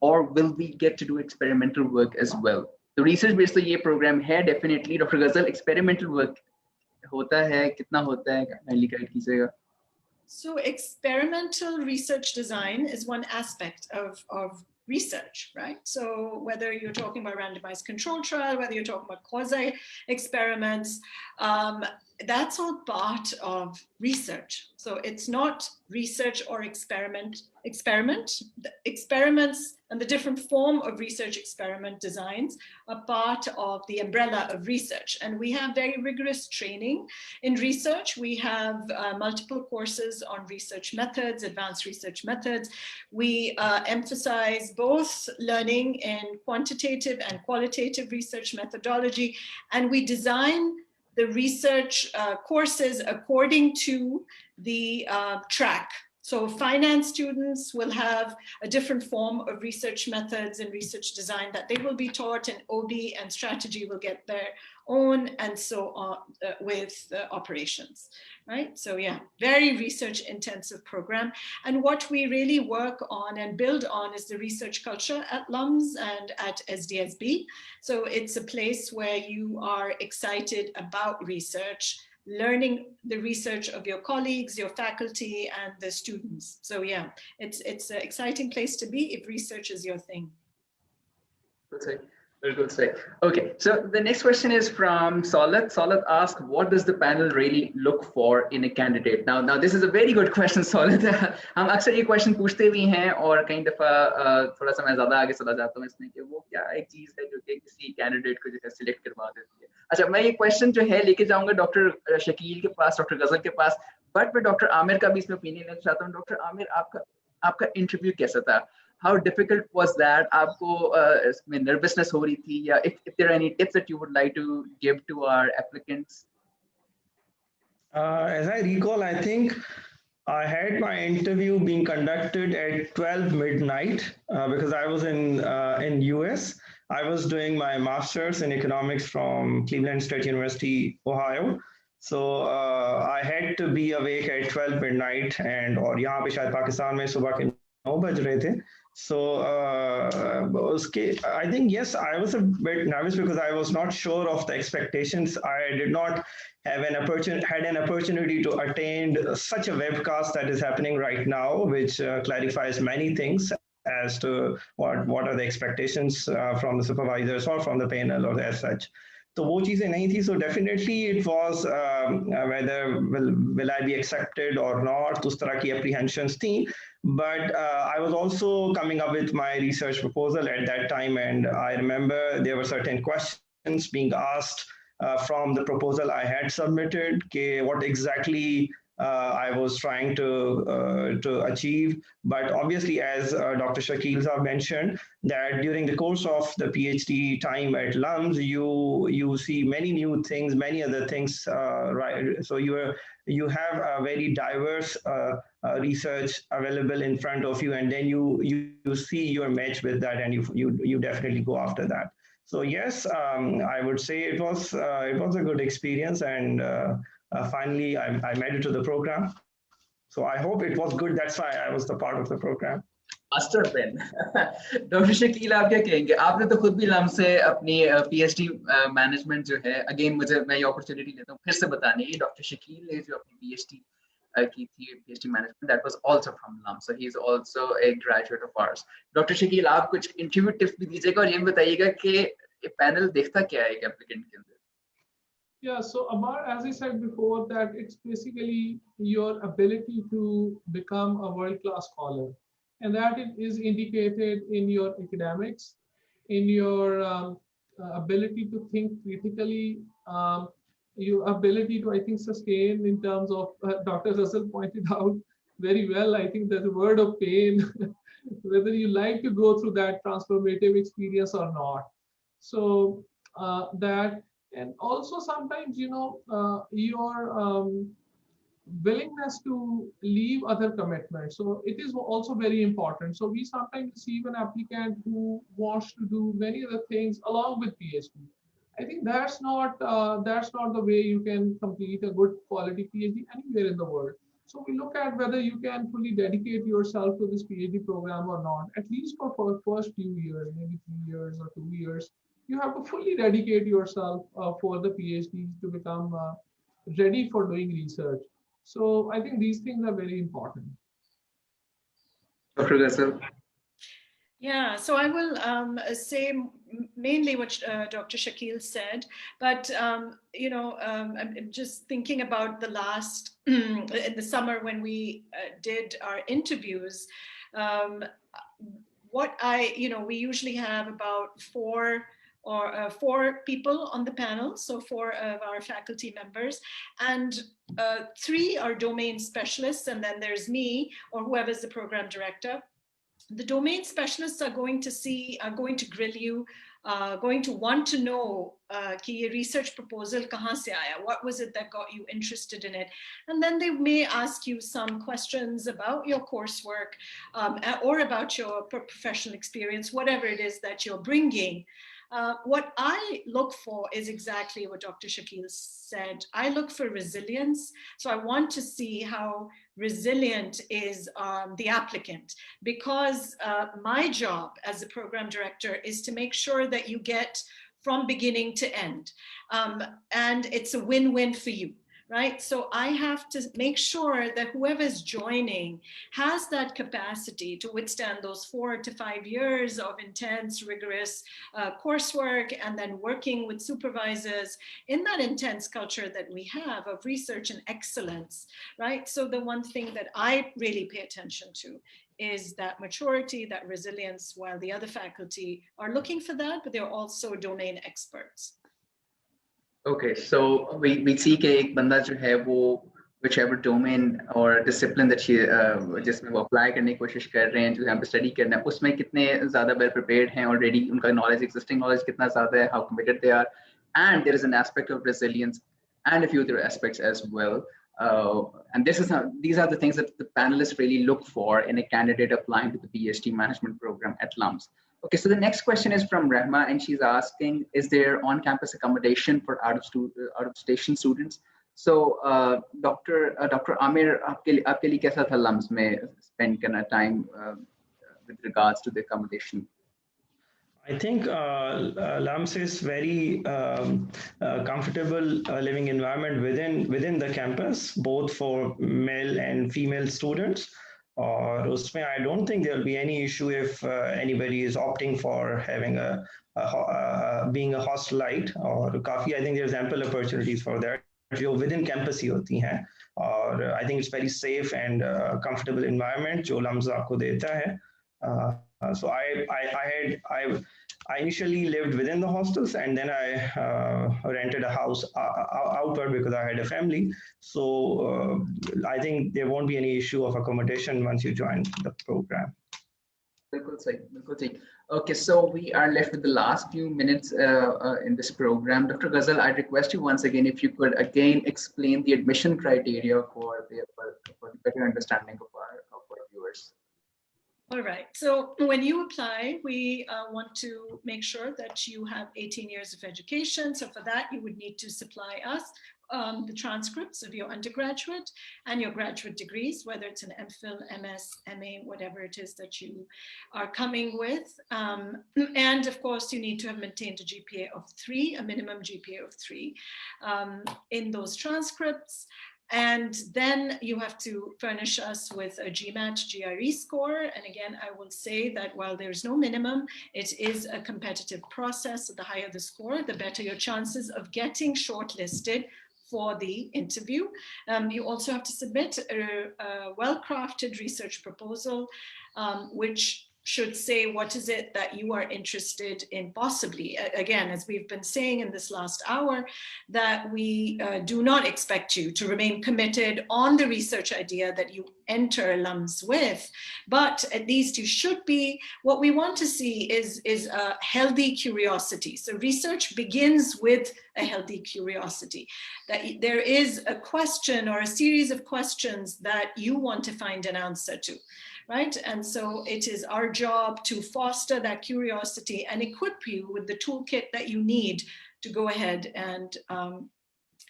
or will we get to do experimental work as well? तो research based तो ये program है definitely. Dr. Ghazal, experimental work होता है, कितना होता है, kindly guide कीजिएगा. So experimental research design is one aspect of research, right? So whether you're talking about randomized control trial, whether you're talking about quasi experiments, that's all part of research. So it's not research or experiment. The experiments and the different form of research experiment designs are part of the umbrella of research. And we have very rigorous training in research. We have multiple courses on research methods, advanced research methods. We emphasize both learning in quantitative and qualitative research methodology, and we design the research courses according to the track. So finance students will have a different form of research methods and research design that they will be taught, and OB and strategy will get their own, and so on with operations, right? So yeah, very research intensive program. And what we really work on and build on is the research culture at LUMS and at SDSB. So it's a place where you are excited about research, learning the research of your colleagues, your faculty, and the students. So yeah, it's an exciting place to be if research is your thing. Very good say. Okay, so the next question is from Solat. Solat asks, what does the panel really look for in a candidate? Now this is a very good question, Solat. हम अक्सर ये question पूछते भी हैं और कई दफा थोड़ा सा मैं ज़्यादा आगे चला जाता हूँ इसमें कि वो क्या एक चीज़ है जो कि किसी candidate को जो है select करवा देती है. अच्छा, मैं ये question जो है लेके जाऊँगा डॉक्टर शकील के पास, डॉक्टर गजल के पास, but मैं डॉक्टर आमिर का भी इसमें opinion लेना चाहता हूँ. डॉक्टर आमिर, आपका interview कैसा था? How difficult was that? आपको इसमें nervousness हो रही थी, या if there are any tips that you would like to give to our applicants? As I recall, I think I had my interview being conducted at 12 midnight because I was in US. I was doing my master's in economics from Cleveland State University, Ohio. So I had to be awake at 12 midnight, and और यहाँ पे शायद पाकिस्तान में सुबह के 9 बज रहे थे. So I think, yes, I was a bit nervous because I was not sure of the expectations. I did not have an opportunity to attend such a webcast that is happening right now, which clarifies many things as to what are the expectations from the supervisors or from the panel or as such. तो वो चीज़ें नहीं थी. So definitely it was whether will I be accepted or not, उस तरह की apprehensions थी. But I was also coming up with my research proposal at that time, and I remember there were certain questions being asked from the proposal I had submitted. What exactly I was trying to achieve. But obviously, as Dr. Shakil Saab mentioned, that during the course of the PhD time at LUMS, you see many new things, many other things. Right, so you have a very diverse research available in front of you, and then you see your match with that, and you definitely go after that. So yes, I would say it was a good experience, and finally I made it to the program. So I hope it was good. That's why I was the part of the program. Master pen doctor Shakeel आप क्या कहेंगे आपने तो खुद भी lump से अपनी PhD management जो है अगेन मुझे मैं ये अपॉर्चुनिटी लेता हूँ फिर से बताने की डॉक्टर शकील ने जो अपनी पीएचडी की थी PhD management that was also from lump so he is also a graduate of hours doctor Shakeel आप कुछ इंटरव्यू टिप्स भी दीजिएगा और ये बताइएगा कि ये पैनल देखता क्या है एक एप्लीकेंट के अंदर Yeah, so Amar, as I said before, that it's basically your ability to become a world-class scholar, and that it is indicated in your academics, in your ability to think critically, your ability to, I think, sustain in terms of, Dr. Russell pointed out very well, I think there's a word of pain, whether you like to go through that transformative experience or not. So that, and also sometimes, your willingness to leave other commitments. So it is also very important. So we sometimes receive an applicant who wants to do many other things along with PhD. I think that's not the way you can complete a good quality PhD anywhere in the world. So we look at whether you can fully dedicate yourself to this PhD program or not, at least for the first few years, maybe 3 years or 2 years. You have to fully dedicate yourself for the PhD to become ready for doing research. So I think these things are very important. Dr. Russell. Yeah, so I will say mainly what Dr. Shakil said, but I'm just thinking about the last, in the summer when we did our interviews, we usually have about four people on the panel, so 4 of our faculty members, and 3 are domain specialists, and then there's me or whoever's the program director. The domain specialists are going to grill you, going to want to know कि ये research proposal कहाँ से आया, what was it that got you interested in it, and then they may ask you some questions about your coursework or about your professional experience, whatever it is that you're bringing. What I look for is exactly what Dr. Shakil said. I look for resilience. So I want to see how resilient is the applicant, because my job as a program director is to make sure that you get from beginning to end. And it's a win-win for you. Right? So I have to make sure that whoever's joining has that capacity to withstand those 4 to 5 years of intense, rigorous coursework, and then working with supervisors in that intense culture that we have of research and excellence, right? So the one thing that I really pay attention to is that maturity, that resilience, while the other faculty are looking for that, but they're also domain experts. Okay, so we see कि एक बंदा जो है वो whichever domain or discipline that जिसमें वो apply करने की कोशिश कर रहे हैं, जो यहाँ पे study करना है, उसमें कितने ज़्यादा well prepared हैं already, उनका knowledge, existing knowledge कितना ज़्यादा है, how committed they are, and there is an aspect of resilience and a few other aspects as well. And these are the things that the panelists really look for in a candidate applying to the PhD management program at LUMS. Okay, so the next question is from Rahma, and she's asking, is there on-campus accommodation for out-of-station students? So, Dr. Amir, आपके लिए कैसा था LUMS में spend करना time with regards to the accommodation? I think LUMS is very comfortable living environment within the campus, both for male and female students. और उसमें I don't think there will be any issue if anybody is opting for having being a hostelite, और काफी I think there's ample opportunities for that जो within campus ही होती हैं, और I think it's very safe and comfortable environment जो LUMS आपको देता है. So I initially lived within the hostels, and then I rented a house outward because I had a family. So I think there won't be any issue of accommodation once you join the program. बिल्कुल सही, बिल्कुल सही. Okay, so we are left with the last few minutes in this program. Dr. Ghazal, I request you once again if you could again explain the admission criteria for the better understanding of our viewers. All right. So when you apply, we want to make sure that you have 18 years of education. So for that, you would need to supply us the transcripts of your undergraduate and your graduate degrees, whether it's an MPhil, MS, MA, whatever it is that you are coming with. And of course, you need to have maintained a GPA of 3, a minimum GPA of 3 in those transcripts. And then you have to furnish us with a GMAT GRE score. And again, I will say that while there's no minimum, it is a competitive process. So the higher the score, the better your chances of getting shortlisted for the interview. You also have to submit a well-crafted research proposal, which should say what is it that you are interested in possibly. Again, as we've been saying in this last hour, that we do not expect you to remain committed on the research idea that you enter LUMS with, but at least you should be. What we want to see is a healthy curiosity. So research begins with a healthy curiosity, that there is a question or a series of questions that you want to find an answer to. Right? And so it is our job to foster that curiosity and equip you with the toolkit that you need to go ahead and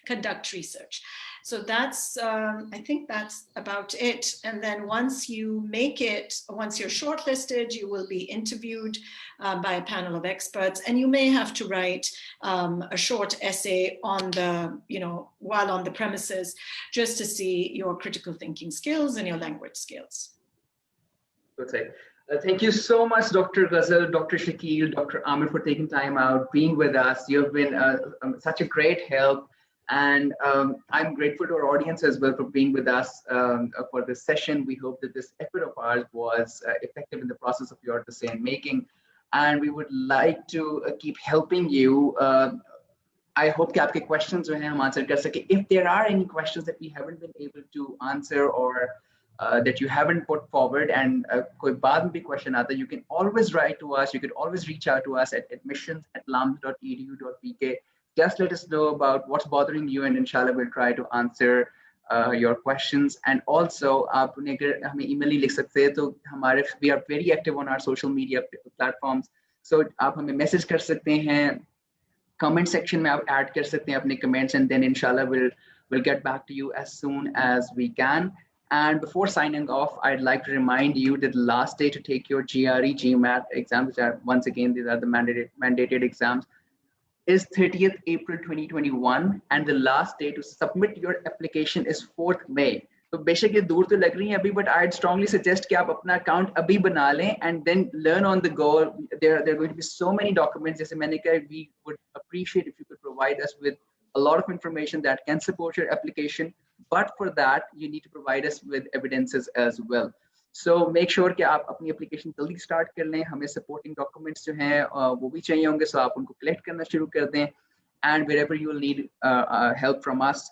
conduct research. So that's, I think that's about it. And then once you make it, once you're shortlisted, you will be interviewed by a panel of experts, and you may have to write a short essay on the, while on the premises, just to see your critical thinking skills and your language skills. Thank you so much, Dr. Ghazal, Dr. Shakil, Dr. Amir, for taking time out, being with us. You've been such a great help. And I'm grateful to our audience as well for being with us for this session. We hope that this effort of ours was effective in the process of your decision making. And we would like to keep helping you. I hope that your questions will answer. If there are any questions that we haven't been able to answer or that you haven't put forward and koi baad mein bhi question aata, you can always write to us. You could always reach out to us at admissions@lums.edu.pk. Just let us know about what's bothering you, and inshallah we'll try to answer your questions. And also aapne agar hame email hi likh sakte hain to hamare we are very active on our social media platforms, so aap hame message kar sakte hain, comment section mein aap add kar sakte hain apne comments, and then inshallah we'll get back to you as soon as we can. And before signing off, I'd like to remind you that the last day to take your GRE, GMAT exams, which are, once again, these are the mandated exams, is 30th April 2021. And the last day to submit your application is 4th May. So बेशक ये दूर तो लग रही है अभी, but I'd strongly suggest कि आप अपना account अभी बना लें and then learn on the go. There are going to be so many documents. जैसे मैंने कहा, we would appreciate if you could provide us with a lot of information that can support your application. But for that, you need to provide us with evidences as well. So make sure कि आप अपनी application जल्दी start कर लें. हमें supporting documents जो हैं वो भी चाहिए होंगे, so आप उनको collect करना शुरू कर दें. And wherever you will need help from us,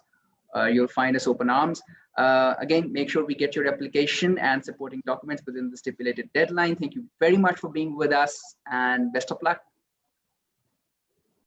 you'll find us open arms. Again, make sure we get your application and supporting documents within the stipulated deadline. Thank you very much for being with us, and best of luck.